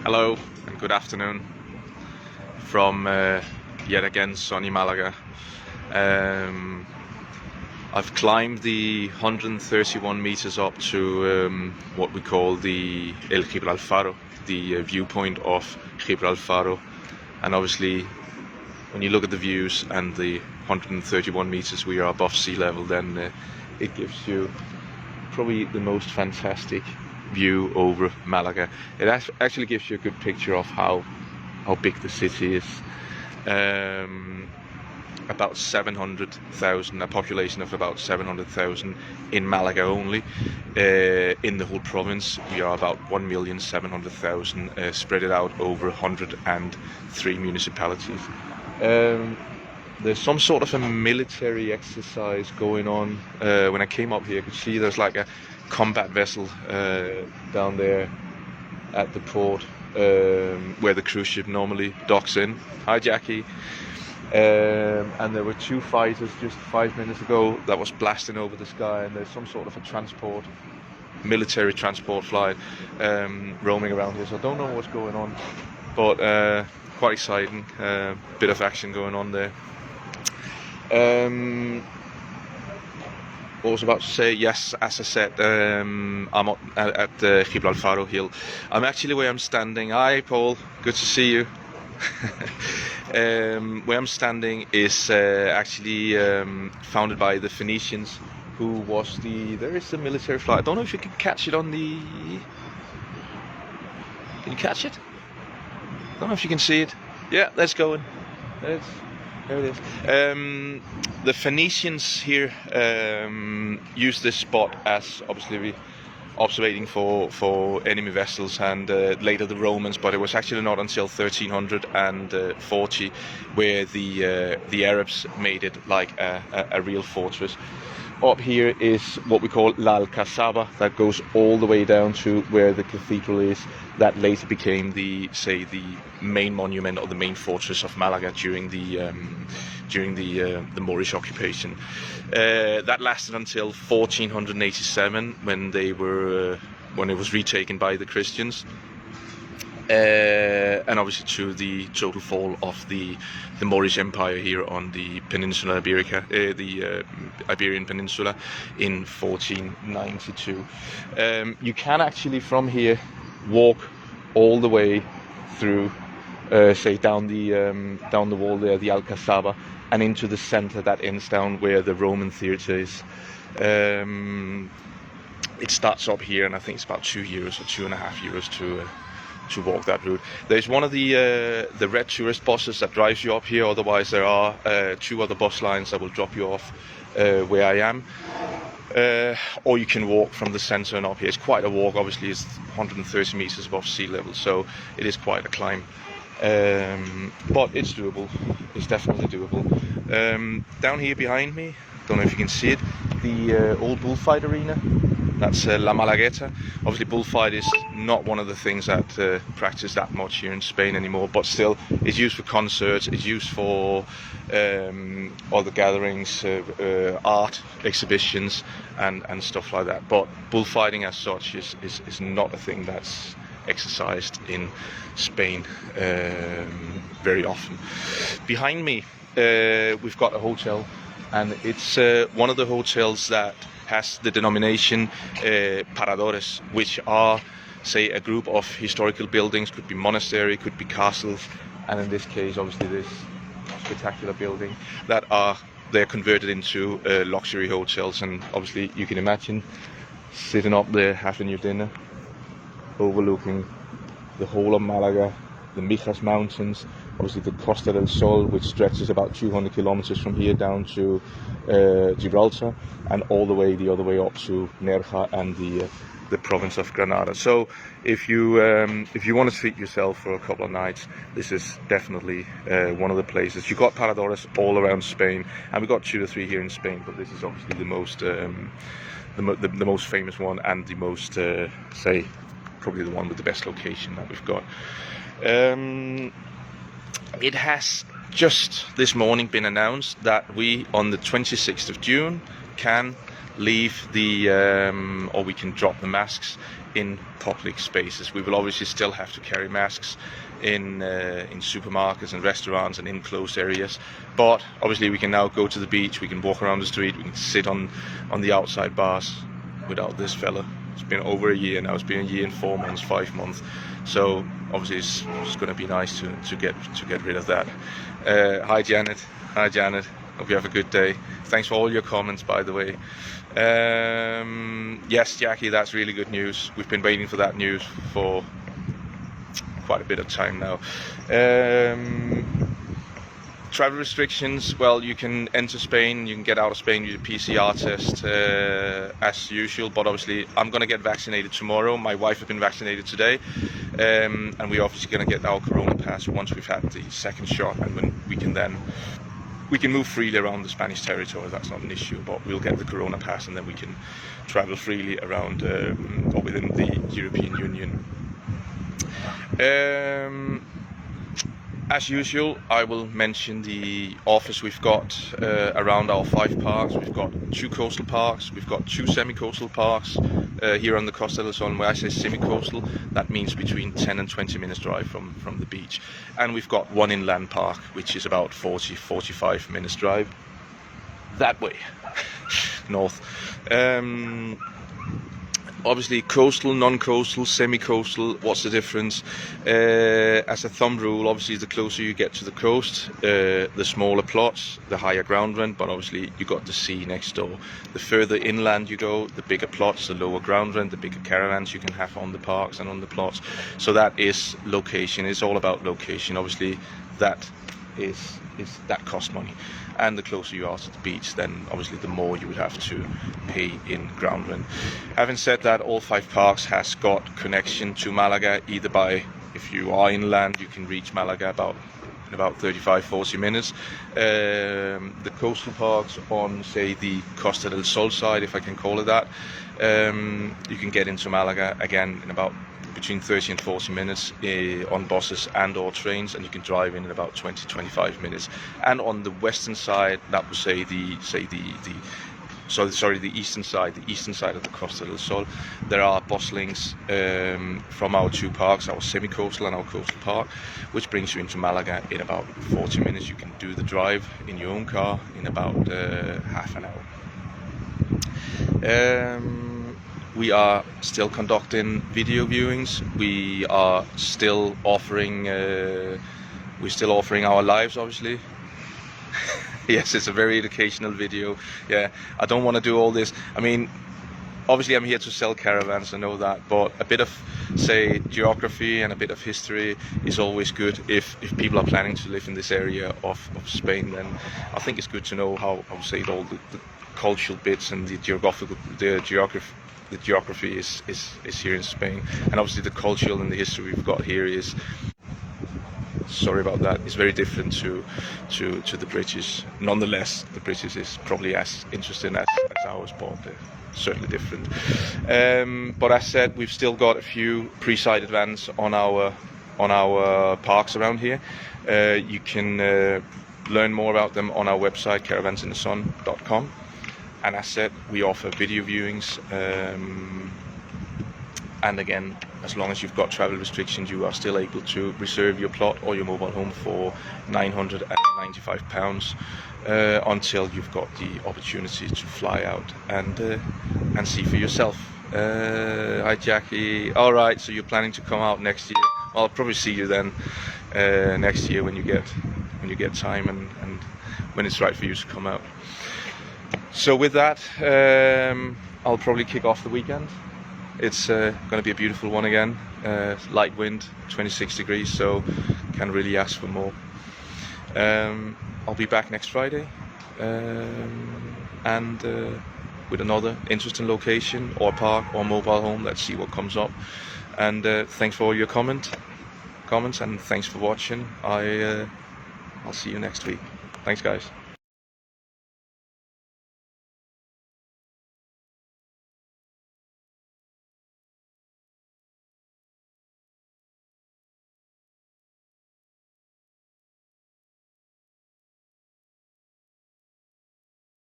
Hello and good afternoon from yet again sunny Malaga. I've climbed the 131 meters up to what we call the El Alfaro, the viewpoint of Alfaro, and obviously when you look at the views and the 131 meters we are above sea level, then it gives you probably the most fantastic view over Malaga. It actually gives you a good picture of how big the city is. About 700,000, a population of about 700,000 in Malaga only. In the whole province we are about 1,700,000 spread it out over 103 municipalities. There's some sort of a military exercise going on. When I came up here, I could see there's like a combat vessel down there at the port where the cruise ship normally docks in. Hi Jackie. And there were two fighters just 5 minutes ago that was blasting over the sky, and there's some sort of a military transport flight roaming around here, so I don't know what's going on, but quite exciting. Bit of action going on there. What was I about to say? Yes, as I said, I'm up at the Alfaro hill. I'm actually where I'm standing. Hi Paul, good to see you. Where I'm standing is actually founded by the Phoenicians, who was there is a military flight. I don't know if you can catch it on the... Can you catch it? I don't know if you can see it. Yeah, let's go in. There it is. The Phoenicians here used this spot as obviously observating for enemy vessels, and later the Romans, but it was actually not until 1340 where the Arabs made it like a real fortress. Up here is what we call La Alcazaba, that goes all the way down to where the cathedral is, that later became the main monument or the main fortress of Malaga during the Moorish occupation. That lasted until 1487 when it was retaken by the Christians. And obviously to the total fall of the Moorish Empire here on the Peninsula Iberica, the Iberian Peninsula, in 1492. You can actually from here walk all the way through, say down the wall there, the Alcazaba, and into the centre that ends down where the Roman theatre is. It starts up here, and I think it's about €2 or €2.50 to walk that route. There's one of the red tourist buses that drives you up here. Otherwise there are two other bus lines that will drop you off where I am, or you can walk from the centre and up here. It's quite a walk. Obviously it's 130 meters above sea level, so it is quite a climb, but it's doable. It's definitely doable. Down here behind me, don't know if you can see it, the old bullfight arena. That's La Malagueta. Obviously bullfight is not one of the things that practice that much here in Spain anymore, but still it's used for concerts, it's used for other gatherings, art exhibitions and stuff like that. But bullfighting as such is not a thing that's exercised in Spain very often. Behind me we've got a hotel, and it's one of the hotels that has the denomination paradores, which are, say, a group of historical buildings. Could be monastery, could be castles, and in this case obviously this spectacular building they're converted into luxury hotels. And obviously you can imagine sitting up there having your dinner overlooking the whole of Malaga, the Mijas Mountains, obviously the Costa del Sol, which stretches about 200 kilometers from here down to Gibraltar, and all the way the other way up to Nerja and the province of Granada. So if you want to treat yourself for a couple of nights, this is definitely one of the places. You've got paradores all around Spain, and we've got 2 or 3 here in Spain, but this is obviously the most famous one, and the most say probably the one with the best location that we've got. It has just this morning been announced that we, on the 26th of June, can leave or we can drop the masks in public spaces. We will obviously still have to carry masks in supermarkets and restaurants and in closed areas, but obviously we can now go to the beach, we can walk around the street, we can sit on the outside bars without this fella. It's been over a year now. It's been a year and 4 months, 5 months. So obviously it's going to be nice to get rid of that. Hi Janet. Hi Janet. Hope you have a good day. Thanks for all your comments, by the way. Yes, Jackie, that's really good news. We've been waiting for that news for quite a bit of time now. Travel restrictions, well, you can enter Spain, you can get out of Spain with a PCR test as usual, but obviously I'm going to get vaccinated tomorrow. My wife has been vaccinated today, and we're obviously going to get our Corona pass once we've had the second shot, and when we can move freely around the Spanish territory. That's not an issue, but we'll get the Corona pass and then we can travel freely around or within the European Union. As usual, I will mention the offers we've got around our 5 parks. We've got 2 coastal parks, we've got 2 semi-coastal parks here on the Costa del Sol. When I say semi-coastal, that means between 10 and 20 minutes drive from the beach. And we've got 1 inland park, which is about 40-45 minutes drive that way, north. Obviously, coastal, non-coastal, semi-coastal, what's the difference? As a thumb rule, obviously the closer you get to the coast, the smaller plots, the higher ground rent, but obviously you got the sea next door. The further inland you go, the bigger plots, the lower ground rent, the bigger caravans you can have on the parks and on the plots. So that is location, it's all about location. Obviously that that costs money, and the closer you are to the beach, then obviously the more you would have to pay in ground rent. Having said that, all 5 parks has got connection to Malaga, either by, if you are inland, you can reach Malaga in about 35-40 minutes. The coastal parks on, say, the Costa del Sol side, if I can call it that, you can get into Malaga again in about between 30 and 40 minutes on buses and or trains, and you can drive in about 20-25 minutes. And on the western side, that would say the eastern side of the Costa del Sol, there are bus links from our 2 parks, our semi-coastal and our coastal park, which brings you into Malaga in about 40 minutes. You can do the drive in your own car in about half an hour. We are still conducting video viewings. We are still offering our lives, obviously. Yes, it's a very educational video. Yeah, I don't want to do all this. I mean, obviously I'm here to sell caravans, I know that, but a bit of, say, geography and a bit of history is always good. If people are planning to live in this area of Spain, then I think it's good to know how say all the cultural bits and the geography is here in Spain, and obviously the cultural and the history we've got here is, sorry about that, it's very different to the British. Nonetheless, the British is probably as interesting as ours, but certainly different. But as said, we've still got a few pre-sighted vans on our parks around here. You can learn more about them on our website, caravansinthesun.com. And as said, we offer video viewings, and again, as long as you've got travel restrictions, you are still able to reserve your plot or your mobile home for £995 until you've got the opportunity to fly out and see for yourself. Hi Jackie. All right, so you're planning to come out next year. Well, I'll probably see you then next year when you get time and when it's right for you to come out. So with that, I'll probably kick off the weekend. It's going to be a beautiful one again. Light wind, 26 degrees, so can't really ask for more. I'll be back next Friday, and with another interesting location or park or mobile home. Let's see what comes up. And thanks for all your comments, and thanks for watching. I'll see you next week. Thanks, guys.